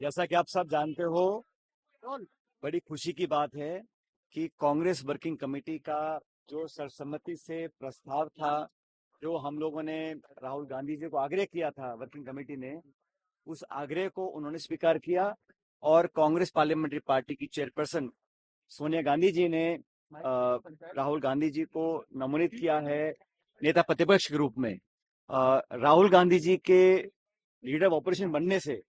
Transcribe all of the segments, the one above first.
जैसा कि आप सब जानते हो, बड़ी खुशी की बात है कि कांग्रेस वर्किंग कमेटी का जो सर्वसम्मति से प्रस्ताव था, जो हम लोगों ने राहुल गांधी जी को आग्रह किया था वर्किंग कमेटी ने, उस आग्रह को उन्होंने स्वीकार किया और कांग्रेस पार्लियामेंट्री पार्टी की चेयरपर्सन सोनिया गांधी जी ने राहुल गांधी जी को नमोनित किया है नेता प्रतिपक्ष के रूप में। राहुल गांधी जी के लीडर ऑफ ऑपोजिशन बनने से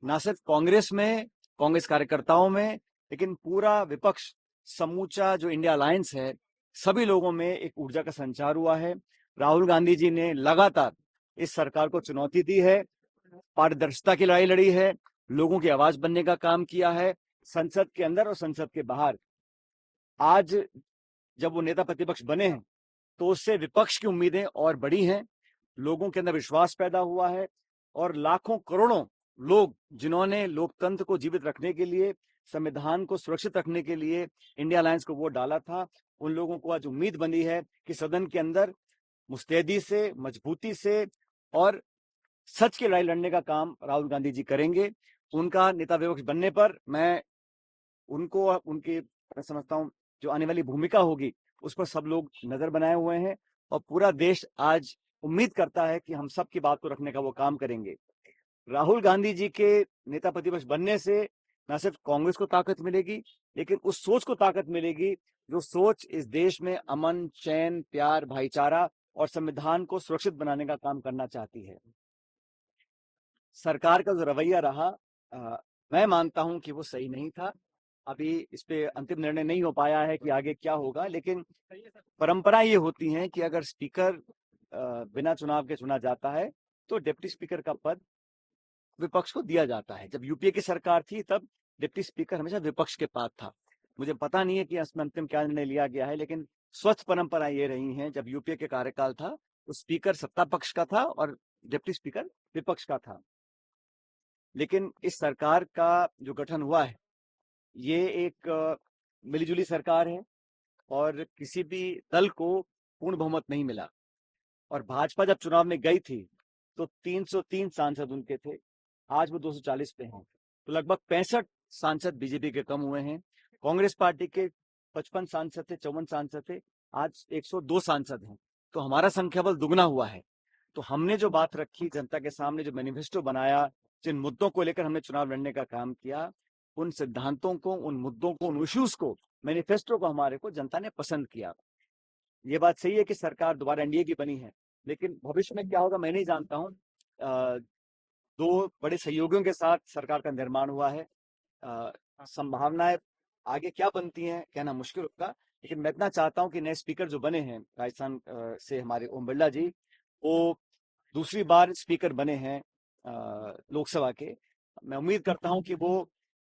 न सिर्फ कांग्रेस में, कांग्रेस कार्यकर्ताओं में, लेकिन पूरा विपक्ष, समूचा जो इंडिया अलायंस है, सभी लोगों में एक ऊर्जा का संचार हुआ है। राहुल गांधी जी ने लगातार इस सरकार को चुनौती दी है, पारदर्शिता की लड़ाई लड़ी है, लोगों की आवाज बनने का काम किया है, संसद के अंदर और संसद के बाहर। आज जब वो नेता प्रतिपक्ष बने हैं तो उससे विपक्ष की उम्मीदें और बढ़ी हैं, लोगों के अंदर विश्वास पैदा हुआ है और लाखों करोड़ों लोग जिन्होंने लोकतंत्र को जीवित रखने के लिए, संविधान को सुरक्षित रखने के लिए इंडिया अलायंस को वोट डाला था, उन लोगों को आज उम्मीद बनी है कि सदन के अंदर मुस्तैदी से, मजबूती से और सच की लड़ाई लड़ने का काम राहुल गांधी जी करेंगे। उनका नेता विपक्ष बनने पर मैं उनको, उनकी, मैं समझता हूं जो आने वाली भूमिका होगी उस पर सब लोग नजर बनाए हुए हैं और पूरा देश आज उम्मीद करता है कि हम सब की बात को रखने का वो काम करेंगे। राहुल गांधी जी के नेता प्रतिपक्ष बनने से न सिर्फ कांग्रेस को ताकत मिलेगी, लेकिन उस सोच को ताकत मिलेगी जो सोच इस देश में अमन, चैन, प्यार, भाईचारा और संविधान को सुरक्षित बनाने का काम करना चाहती है। सरकार का जो रवैया रहा, मैं मानता हूं कि वो सही नहीं था। अभी इस पे अंतिम निर्णय नहीं हो पाया है कि आगे क्या होगा, लेकिन परंपरा ये होती है कि अगर स्पीकर बिना चुनाव के चुना जाता है तो डिप्टी स्पीकर का पद विपक्ष को दिया जाता है। जब यूपीए की सरकार थी तब डिप्टी स्पीकर हमेशा विपक्ष के पास था। मुझे पता नहीं है कि इसमें अंतिम क्या निर्णय लिया गया है, लेकिन स्वच्छ परंपरा ये रही है, जब यूपीए के कार्यकाल था तो स्पीकर सत्ता पक्ष का था और डिप्टी स्पीकर विपक्ष का था। लेकिन इस सरकार का जो गठन हुआ है, ये एक मिलीजुली सरकार है और किसी भी दल को पूर्ण बहुमत नहीं मिला। और भाजपा जब चुनाव में गई थी तो 303 सांसद उनके थे, आज वो 240 पे हैं, तो लगभग 65 सांसद बीजेपी के कम हुए हैं। कांग्रेस पार्टी के 55 सांसद थे, 54 सांसद थे, आज 102 सांसद हैं, तो हमारा संख्या बल दुगना हुआ है। तो हमने जो बात रखी जनता के सामने, जो मैनिफेस्टो बनाया, जिन मुद्दों को लेकर हमने चुनाव लड़ने का काम किया, उन सिद्धांतों को, उन मुद्दों को, उन इश्यूज को, मैनिफेस्टो को हमारे को जनता ने पसंद किया। ये बात सही है कि सरकार दोबारा एनडीए की बनी है, लेकिन भविष्य में क्या होगा मैं नहीं जानता हूँ। दो बड़े सहयोगियों के साथ सरकार का निर्माण हुआ है। संभावनाएं आगे क्या बनती हैं कहना मुश्किल होगा, लेकिन मैं इतना चाहता हूं कि नए स्पीकर जो बने हैं राजस्थान से, हमारे ओम बिरला जी, वो दूसरी बार स्पीकर बने हैं लोकसभा के। मैं उम्मीद करता हूं कि वो,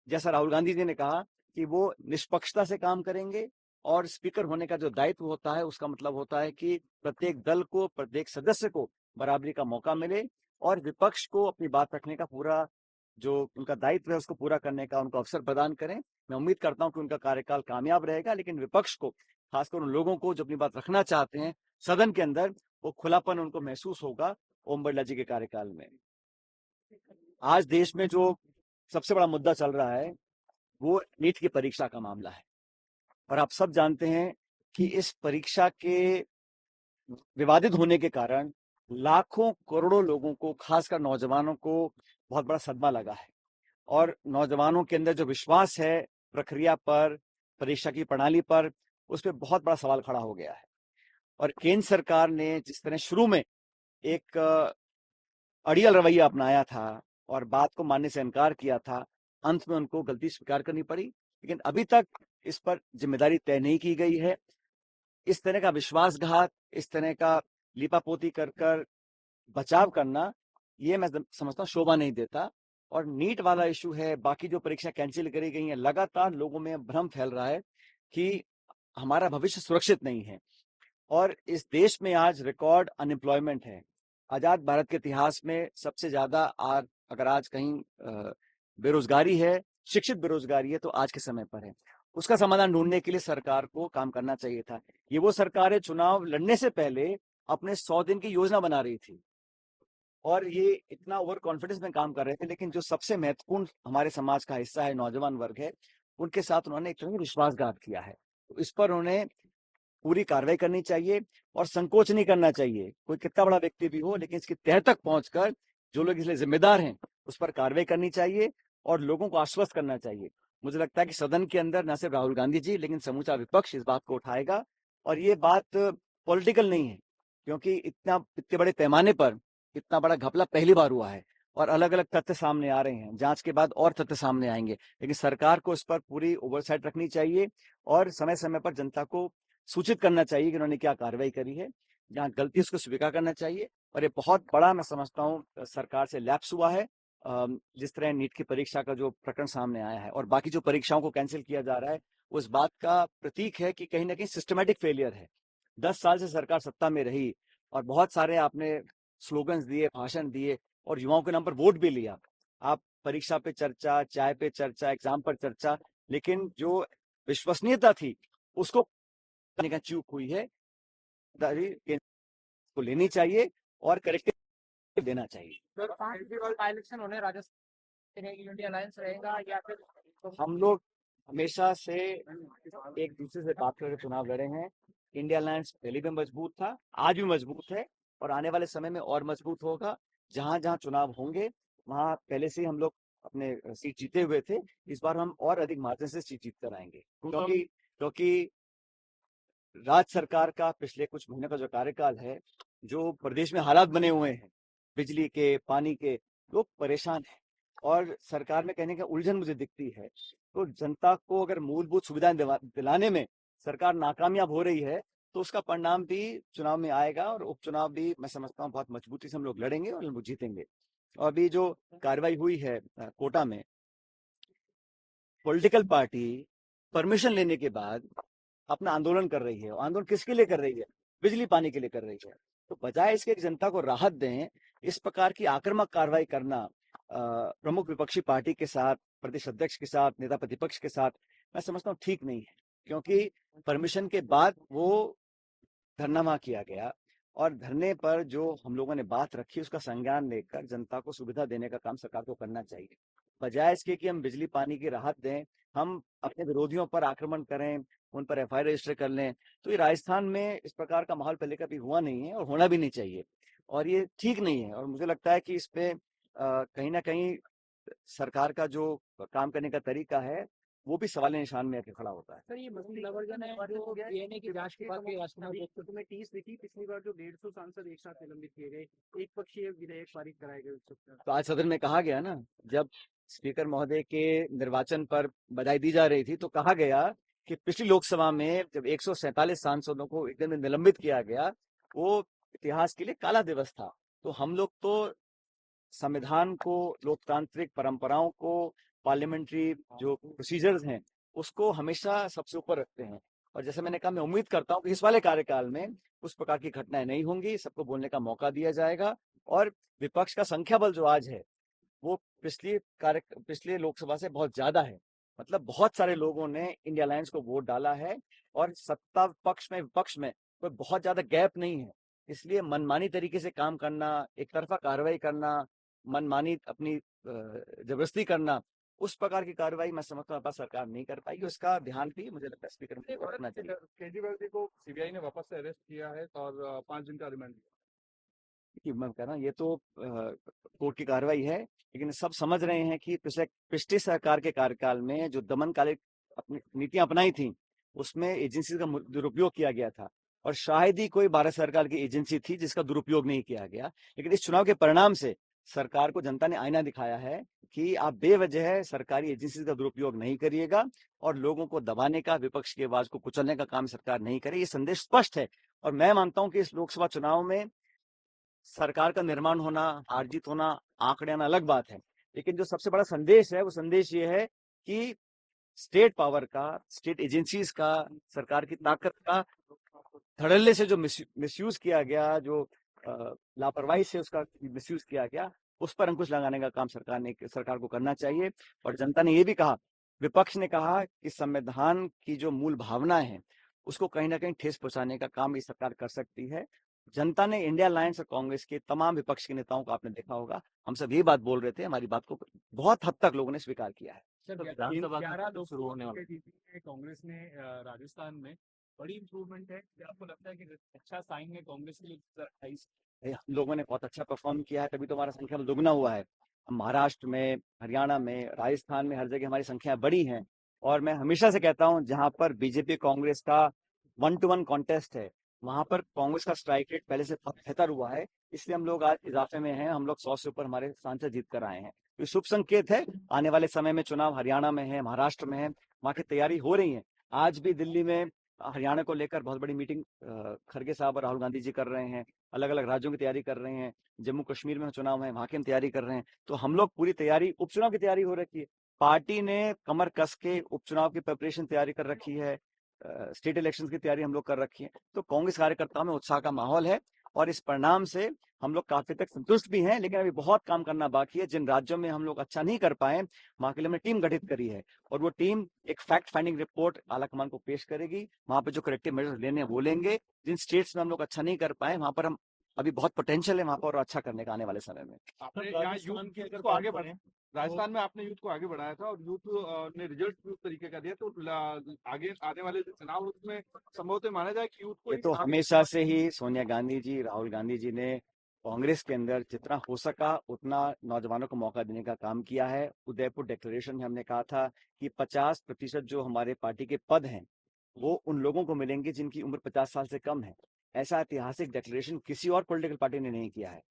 जैसा राहुल गांधी जी ने कहा, कि वो निष्पक्षता से काम करेंगे और स्पीकर होने का जो दायित्व होता है उसका मतलब होता है कि प्रत्येक दल को, प्रत्येक सदस्य को बराबरी का मौका मिले और विपक्ष को अपनी बात रखने का पूरा जो उनका दायित्व है उसको पूरा करने का उनको अवसर प्रदान करें। मैं उम्मीद करता हूं कि उनका कार्यकाल कामयाब रहेगा, लेकिन विपक्ष को, खासकर उन लोगों को जो अपनी बात रखना चाहते हैं सदन के अंदर, वो खुलापन उनको महसूस होगा ओम बिरला जी के कार्यकाल में। आज देश में जो सबसे बड़ा मुद्दा चल रहा है वो नीट की परीक्षा का मामला है और आप सब जानते हैं कि इस परीक्षा के विवादित होने के कारण लाखों करोड़ों लोगों को, खासकर नौजवानों को, बहुत बड़ा सदमा लगा है और नौजवानों के अंदर जो विश्वास है प्रक्रिया पर, परीक्षा की प्रणाली पर, उस पर बहुत बड़ा सवाल खड़ा हो गया है। और केंद्र सरकार ने जिस तरह शुरू में एक अड़ियल रवैया अपनाया था और बात को मानने से इनकार किया था, अंत में उनको गलती स्वीकार करनी पड़ी, लेकिन अभी तक इस पर जिम्मेदारी तय नहीं की गई है। इस तरह का विश्वासघात, इस तरह का लीपापोती कर कर बचाव करना, ये मैं समझता हूँ शोभा नहीं देता। और नीट वाला इशू है, बाकी जो परीक्षा कैंसिल करी गई है, लगातार लोगों में भ्रम फैल रहा है कि हमारा भविष्य सुरक्षित नहीं है और इस देश में आज रिकॉर्ड अनएम्प्लॉयमेंट है। आजाद भारत के इतिहास में सबसे ज्यादा अगर आज कहीं बेरोजगारी है, शिक्षित बेरोजगारी है, तो आज के समय पर है। उसका समाधान ढूंढने के लिए सरकार को काम करना चाहिए था। ये वो सरकार है चुनाव लड़ने से पहले अपने 100 दिन की योजना बना रही थी और ये इतना ओवर कॉन्फिडेंस में काम कर रहे थे, लेकिन जो सबसे महत्वपूर्ण हमारे समाज का हिस्सा है, नौजवान वर्ग है, उनके साथ उन्होंने एक तरह से विश्वासघात किया है। तो इस पर उन्हें पूरी कार्रवाई करनी चाहिए और संकोच नहीं करना चाहिए। कोई कितना बड़ा व्यक्ति भी हो, लेकिन इसकी तह तक पहुंचकर जो लोग इसलिए जिम्मेदार हैं उस पर कार्रवाई करनी चाहिए और लोगों को आश्वस्त करना चाहिए। मुझे लगता है कि सदन के अंदर न सिर्फ राहुल गांधी जी, लेकिन समूचा विपक्ष इस बात को उठाएगा। और ये बात पॉलिटिकल नहीं है, क्योंकि इतने बड़े पैमाने पर इतना बड़ा घपला पहली बार हुआ है और अलग अलग तथ्य सामने आ रहे हैं। जांच के बाद और तथ्य सामने आएंगे, लेकिन सरकार को इस पर पूरी ओवरसाइट रखनी चाहिए और समय समय पर जनता को सूचित करना चाहिए कि उन्होंने क्या कार्रवाई करी है। जहां गलती उसको स्वीकार करना चाहिए। और ये बहुत बड़ा मैं समझता हूँ सरकार से लैप्स हुआ है। जिस तरह नीट की परीक्षा का जो प्रकरण सामने आया है और बाकी जो परीक्षाओं को कैंसिल किया जा रहा है, उस बात का प्रतीक है कि कहीं ना कहीं सिस्टमेटिक फेलियर है। 10 साल से सरकार सत्ता में रही और बहुत सारे आपने स्लोगन्स दिए, भाषण दिए और युवाओं के नाम पर वोट भी लिया। आप परीक्षा पे चर्चा, चाय पे चर्चा, एग्जाम पर चर्चा, लेकिन जो विश्वसनीयता थी उसको करने का चूक हुई है। को लेनी चाहिए और करेक्टिव देना चाहिए। सर, 5 इलेक्शन होने राजस्थान में इंडिया अलायंस रहेगा या फिर हम लोग हमेशा से एक दूसरे से बात करके चुनाव लड़े हैं। इंडिया अलायंस पहले भी मजबूत था, आज भी मजबूत है और आने वाले समय में और मजबूत होगा। जहां जहां चुनाव होंगे वहां पहले से ही हम लोग अपने सीट जीते हुए थे। इस बार हम और अधिक मार्जिन से सीट जीत कर आएंगे, क्योंकि राज्य सरकार का पिछले कुछ महीने का जो कार्यकाल है, जो प्रदेश में हालात बने हुए हैं बिजली के, पानी के, लोग परेशान हैं और सरकार में कहने का उलझन मुझे दिखती है। तो जनता को अगर मूलभूत सुविधाएं दिलाने में सरकार नाकामयाब हो रही है, तो उसका परिणाम भी चुनाव में आएगा और उपचुनाव भी मैं समझता हूँ बहुत मजबूती से हम लोग लड़ेंगे और हम लोग जीतेंगे। और अभी जो कार्रवाई हुई है कोटा में, पॉलिटिकल पार्टी परमिशन लेने के बाद अपना आंदोलन कर रही है। आंदोलन किसके लिए कर रही है? बिजली पानी के लिए कर रही है। तो बजाय इसके कि जनता को राहत दें, इस प्रकार की आक्रामक कार्रवाई करना प्रमुख विपक्षी पार्टी के साथ, प्रदेश अध्यक्ष के साथ, नेता प्रतिपक्ष के साथ, मैं समझता हूँ ठीक नहीं है। क्योंकि परमिशन के बाद वो धरना वहां किया गया और धरने पर जो हम लोगों ने बात रखी उसका संज्ञान लेकर जनता को सुविधा देने का काम सरकार को करना चाहिए। बजाय इसके कि हम बिजली पानी की राहत दें, हम अपने विरोधियों पर आक्रमण करें, उन पर एफआईआर रजिस्टर कर लें। तो ये राजस्थान में इस प्रकार का माहौल पहले कभी हुआ नहीं है और होना भी नहीं चाहिए और ये ठीक नहीं है। और मुझे लगता है कि इस पे कहीं ना कहीं सरकार का जो काम करने का तरीका है वो भी सवाल निशान में आके खड़ा होता है। सर, ये मसला वर्जन है जो डीएनए की जांच के बाद तुम्हें टीस दिखी पिछली बार जो 150 सांसद एक साथ निलंबित किए गए, एक पक्षीय विधेयक पारित कराए गए। तो आज सदन में कहा गया ना, जब स्पीकर महोदय के निर्वाचन पर बधाई दी जा रही थी तो कहा गया कि पिछली लोकसभा में जब 147 सांसदों को एक दिन में निलंबित किया गया, वो इतिहास के लिए काला दिवस था। तो हम लोग तो संविधान को, लोकतांत्रिक परंपराओं को, पार्लियामेंट्री जो प्रोसीजर्स हैं उसको हमेशा सबसे ऊपर रखते हैं। और जैसे मैंने कहा, मैं उम्मीद करता हूं कि इस वाले कार्यकाल में उस प्रकार की घटनाएं नहीं होंगी, सबको बोलने का मौका दिया जाएगा। और विपक्ष का संख्या बल जो आज है वो पिछले लोकसभा से बहुत ज्यादा है। मतलब बहुत सारे लोगों ने इंडिया अलायंस को वोट डाला है और सत्ता पक्ष में विपक्ष में कोई बहुत ज्यादा गैप नहीं है। इसलिए मनमानी तरीके से काम करना, एक तरफा कार्रवाई करना, मनमानी अपनी जबरदस्ती करना, उस प्रकार की कार्रवाई मैं समझता हूँ सरकार नहीं कर पाएगी। उसका ध्यान भी मुझे लगता है स्पीकर को रखना चाहिए। केजरीवाल जी को सीबीआई ने वापस से अरेस्ट किया है और 5 दिन का रिमांड दिया। मैं कह रहा हूँ ये तो कोर्ट की कार्रवाई है, लेकिन सब समझ रहे हैं कि पिछली सरकार के कार्यकाल में जो दमनकारी अपनी नीतियां अपनाई थी उसमें एजेंसी का दुरुपयोग किया गया था और शायद ही कोई भारत सरकार की एजेंसी थी जिसका दुरुपयोग नहीं किया गया। लेकिन इस चुनाव के परिणाम से सरकार को जनता ने आईना दिखाया है कि आप बेवजह सरकारी एजेंसी का दुरुपयोग नहीं करिएगा और लोगों को दबाने का, विपक्ष की आवाज को कुचलने का काम सरकार नहीं करे। ये संदेश स्पष्ट है और मैं मानता हूं कि इस लोकसभा चुनाव में सरकार का निर्माण होना, हार जीत होना, आंकड़े आना अलग बात है, लेकिन जो सबसे बड़ा संदेश है वो संदेश ये है कि स्टेट पावर का, स्टेट एजेंसीज का, सरकार की ताकत का धड़ल्ले से जो मिसयूज किया गया, जो लापरवाही से उसका मिसयूज किया गया, उस पर अंकुश लगाने का काम सरकार को करना चाहिए। और जनता ने ये भी कहा, विपक्ष ने कहा कि संविधान की जो मूल भावना है उसको कहीं ना कहीं ठेस पहुंचाने का काम ये सरकार कर सकती है। जनता ने इंडिया अलायंस और कांग्रेस के तमाम विपक्ष के नेताओं को आपने देखा होगा, हम सब यही बात बोल रहे थे, हमारी बात को बहुत हद तक लोगों ने स्वीकार किया है। सर, विधानसभा 11 की लोग शुरू होने वाली जीती है कांग्रेस ने राजस्थान में, बड़ी इंप्रूवमेंट है। क्या आपको लगता है कि अच्छा साइन है कांग्रेस के लिए 2028? हम लोगों ने बहुत अच्छा परफॉर्म किया है, तभी तो हमारा संख्या दुगना हुआ है। हम महाराष्ट्र में, हरियाणा में, राजस्थान में, हर जगह हमारी संख्या बड़ी है। और मैं हमेशा से कहता हूं, जहां पर बीजेपी कांग्रेस का 1-to-1 कॉन्टेस्ट है, वहां पर कांग्रेस का स्ट्राइक रेट पहले से बेहतर हुआ है। इसलिए हम लोग आज इजाफे में हैं, हम लोग 100 से ऊपर हमारे सांसद जीत कर आए हैं। ये शुभ संकेत है। आने वाले समय में चुनाव हरियाणा में है, महाराष्ट्र में है, वहां की तैयारी हो रही है। आज भी दिल्ली में हरियाणा को लेकर बहुत बड़ी मीटिंग खड़गे साहब और राहुल गांधी जी कर रहे हैं। अलग अलग राज्यों की तैयारी कर रहे हैं। जम्मू कश्मीर में चुनाव है, वहां की हम तैयारी कर रहे हैं। तो हम लोग पूरी तैयारी, उपचुनाव की तैयारी हो रखी है। पार्टी ने कमर कस के उपचुनाव की प्रिपरेशन तैयारी कर रखी है। स्टेट इलेक्शन की तैयारी हम लोग कर रखी है। तो कांग्रेस कार्यकर्ताओं में उत्साह का माहौल है और इस परिणाम से हम लोग काफी तक संतुष्ट भी हैं, लेकिन अभी बहुत काम करना बाकी है। जिन राज्यों में हम लोग अच्छा नहीं कर पाए, वहां के लिए हमने टीम गठित करी है और वो टीम एक फैक्ट फाइंडिंग रिपोर्ट आलाकमान को पेश करेगी। वहां पे जो करेक्टिव मेजर्स लेने हैं वो लेंगे। जिन स्टेट्स में हम लोग अच्छा नहीं कर पाए, वहां पर हम अभी बहुत पोटेंशियल है वहां पर और अच्छा करने का आने वाले समय में। आपने यहाँ यूथ के अगर आगे बढ़े, राजस्थान में आपने यूथ को आगे बढ़ाया था और यूथ ने रिजल्ट भी उस तरीके का दिया, तो आगे आने वाले जो चुनाव उसमें संभवतः माना जाए कि यूथ को ये तो हमेशा से ही सोनिया गांधी जी, राहुल गांधी जी ने कांग्रेस के अंदर जितना हो सका उतना नौजवानों को मौका देने का काम किया है। उदयपुर डिक्लेरेशन में हमने कहा था कि 50% जो हमारे पार्टी के पद हैं वो उन लोगों को मिलेंगे जिनकी उम्र 50 साल से कम है। ऐसा ऐतिहासिक डिक्लेरेशन किसी और पॉलिटिकल पार्टी ने नहीं किया है।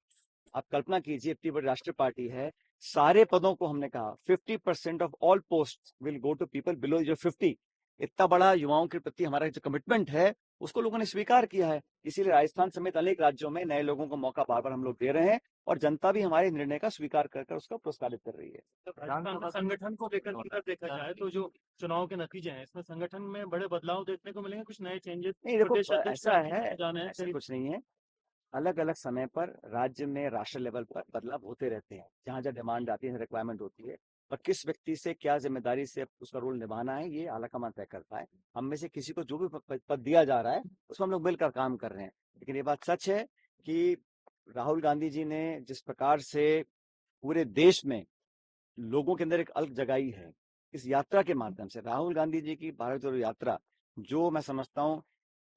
आप कल्पना कीजिए, इतनी बड़ी राष्ट्रीय पार्टी है, सारे पदों को हमने कहा 50% of all post will go to people below जो 50। इतना बड़ा युवाओं के प्रति हमारा जो कमिटमेंट है उसको लोगों ने स्वीकार किया है। इसीलिए राजस्थान समेत अनेक राज्यों में नए लोगों को मौका बार बार हम लोग दे रहे हैं और जनता भी हमारे निर्णय का स्वीकार कर उसका प्रोत्साहित कर रही है। राजस्थान में संगठन को लेकर अगर देखा जाए तो जो चुनाव के नतीजे हैं, इसमें संगठन में बड़े बदलाव देखने को मिलेंगे, कुछ नए चेंजेस? नहीं देखो, प्रदेश अध्यक्ष ऐसा है, जाने हैं, ऐसा कुछ नहीं है। अलग अलग समय पर राज्य में राष्ट्रीय लेवल पर बदलाव होते रहते हैं, जहां जहां डिमांड आती है, रिक्वायरमेंट होती है। और किस व्यक्ति से क्या जिम्मेदारी से उसका रोल निभाना है, ये आलाकमान तय करता है। हम में से किसी को जो भी पद दिया जा रहा है उसमें हम लोग मिलकर काम कर रहे हैं। लेकिन ये बात सच है कि राहुल गांधी जी ने जिस प्रकार से पूरे देश में लोगों के अंदर एक अलग जगाई है, इस यात्रा के माध्यम से राहुल गांधी जी की भारत जोड़ो यात्रा, जो मैं समझता हूँ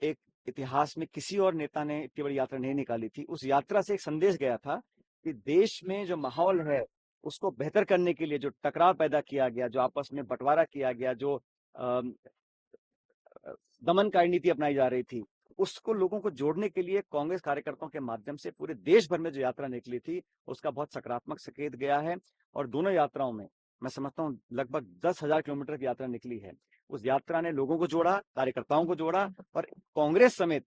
एक इतिहास में किसी और नेता ने इतनी बड़ी यात्रा नहीं निकाली थी। उस यात्रा से एक संदेश गया था कि देश में जो माहौल है उसको बेहतर करने के लिए जो टकराव पैदा किया गया, जो आपस में बंटवारा किया गया, जो दमन की नीति अपनाई जा रही थी, उसको लोगों को जोड़ने के लिए कांग्रेस कार्यकर्ताओं के माध्यम से पूरे देश भर में जो यात्रा निकली थी उसका बहुत सकारात्मक संकेत गया है। और दोनों यात्राओं में मैं समझता हूँ लगभग 10,000 किलोमीटर की यात्रा निकली है। उस यात्रा ने लोगों को जोड़ा, कार्यकर्ताओं को जोड़ा और कांग्रेस समेत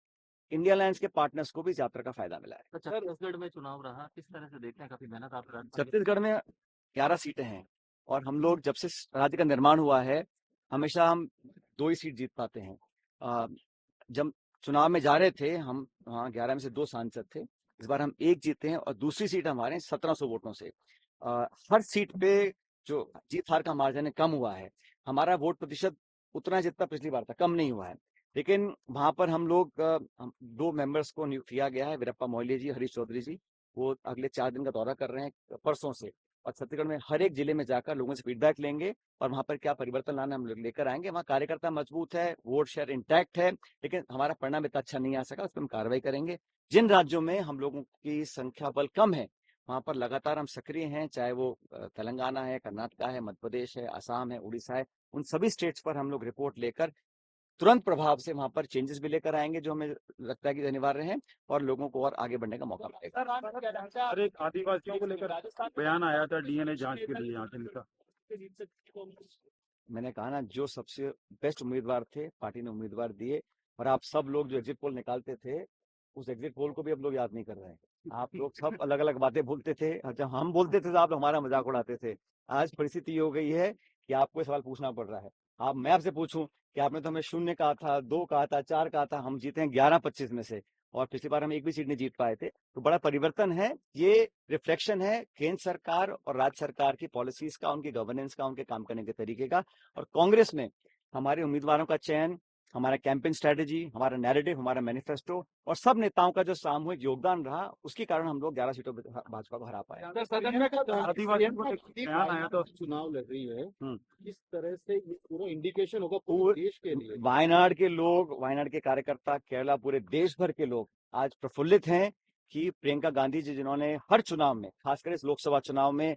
इंडिया अलायंस के पार्टनर्स को भी इस यात्रा का फायदा मिला है। तो छत्तीसगढ़ में चुनाव रहा, किस तरह से देखते हैं? काफी मेहनत आप छत्तीसगढ़ में 11 सीटें हैं और हम लोग जब से राज्य का निर्माण हुआ है हमेशा हम 2 ही सीट जीत पाते हैं। जब चुनाव में जा रहे थे हम, वहाँ 11 में से 2 सांसद थे। इस बार हम 1 जीते हैं और दूसरी सीट हमारे 1700 वोटों से। हर सीट पे जो जीत हार का मार्जिन कम हुआ है, हमारा वोट प्रतिशत उतना जितना पिछली बार था, कम नहीं हुआ है। लेकिन वहां पर हम लोग 2 मेंबर्स को नियुक्त किया गया है, वीरप्पा मोइली जी, हरीश चौधरी जी। वो अगले 4 दिन का दौरा कर रहे हैं परसों से, और छत्तीसगढ़ में हर एक जिले में जाकर लोगों से फीडबैक लेंगे और वहां पर क्या परिवर्तन लाना हम लोग लेकर आएंगे। वहाँ कार्यकर्ता मजबूत है, वोट शेयर इंटैक्ट है, लेकिन हमारा परिणाम इतना अच्छा नहीं आ सका, उस पर हम कार्रवाई करेंगे। जिन राज्यों में हम लोगों की संख्या बल कम है वहां पर लगातार हम सक्रिय हैं, चाहे वो तेलंगाना है, कर्नाटका है, मध्य प्रदेश है, असम है, उड़ीसा है। उन सभी स्टेट्स पर हम लोग रिपोर्ट लेकर तुरंत प्रभाव से वहां पर चेंजेस भी लेकर आएंगे जो हमें लगता है कि अनिवार्य है और लोगों को और आगे बढ़ने का मौका मिलेगा। सर, एक आदिवासियों को लेकर बयान आया था डीएनए जांच के लिए यहाँ के नेता। मैंने कहा ना, जो सबसे बेस्ट उम्मीदवार थे पार्टी ने उम्मीदवार दिए। और आप सब लोग जो एग्जिट पोल निकालते थे, उस एग्जिट पोल को भी अब लोग याद नहीं कर रहे हैं। आप लोग सब अलग अलग बातें बोलते थे और जब हम बोलते थे तो आप लोग हमारा मजाक उड़ाते थे। आज परिस्थिति ये हो गई है कि आपको सवाल पूछना पड़ रहा है। मैं आपसे पूछूं कि आपने तो हमें 0 कहा था, 2 कहा था, 4 कहा था, हम जीते हैं 11-25 में से, और पिछली बार हम एक भी सीट नहीं जीत पाए थे। तो बड़ा परिवर्तन है, ये रिफ्लेक्शन है केंद्र सरकार और राज्य सरकार की पॉलिसीज का, उनकी गवर्नेंस का, उनके काम करने के तरीके का। और कांग्रेस में हमारे उम्मीदवारों का चयन, हमारा कैंपेन स्ट्रेटेजी, हमारा नैरेटिव, हमारा मैनिफेस्टो और सब नेताओं का जो सामूहिक योगदान रहा, उसके कारण हम लोग 11 सीटों पे भाजपा को हरा पाए। सर, सदन में आदिवासियों को एक बयान आया था, चुनाव लड़ रही है, किस तरह से ये पूरा इंडिकेशन होगा पूरे देश के लिए? वायनाड के लोग, वायनाड के कार्यकर्ता, केरला, पूरे देश भर के लोग आज प्रफुल्लित हैं कि प्रियंका गांधी जी, जिन्होंने हर चुनाव में, खासकर इस लोकसभा चुनाव में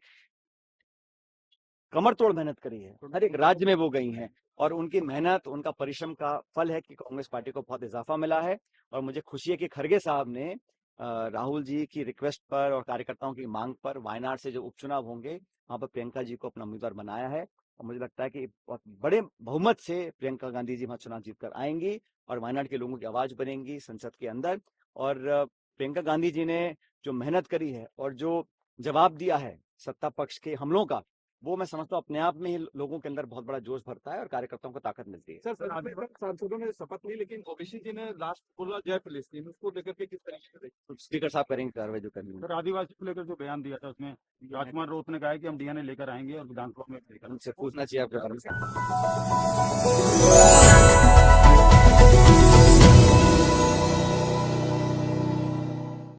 कमर तोड़ मेहनत करी है, हर एक राज्य में वो गई हैं और उनकी मेहनत, उनका परिश्रम का फल है कि कांग्रेस पार्टी को बहुत इजाफा मिला है। और मुझे खुशी है कि खड़गे साहब ने राहुल जी की रिक्वेस्ट पर और कार्यकर्ताओं की मांग पर वायनाड से जो उपचुनाव होंगे वहां पर प्रियंका जी को अपना उम्मीदवार बनाया है और मुझे लगता है कि बहुत बड़े बहुमत से प्रियंका गांधी जी वहां चुनाव जीतकर आएंगी और वायनाड के लोगों की आवाज बनेंगी संसद के अंदर। और प्रियंका गांधी जी ने जो मेहनत करी है और जो जवाब दिया है सत्ता पक्ष के हमलों का, वो मैं समझता हूँ अपने आप में ही लोगों के अंदर बहुत बड़ा जोश भरता है और कार्यकर्ताओं को ताकत मिलती है। सर, सांसदों ने शपथ ली, लेकिन ओबीसी जी ने लास्ट बोला जय फिलिस्तीन, उसको लेकर के किस तरीके से? तो स्पीकर साहब करेंगे कार्रवाई जो करनी है। सर, आदिवासी को लेकर जो बयान दिया था उसमें राजकुमार रोत ने कहा है कि हम डीएनए लेकर आएंगे और विधानसभा में उनसे पूछना चाहिए आपके बारे में।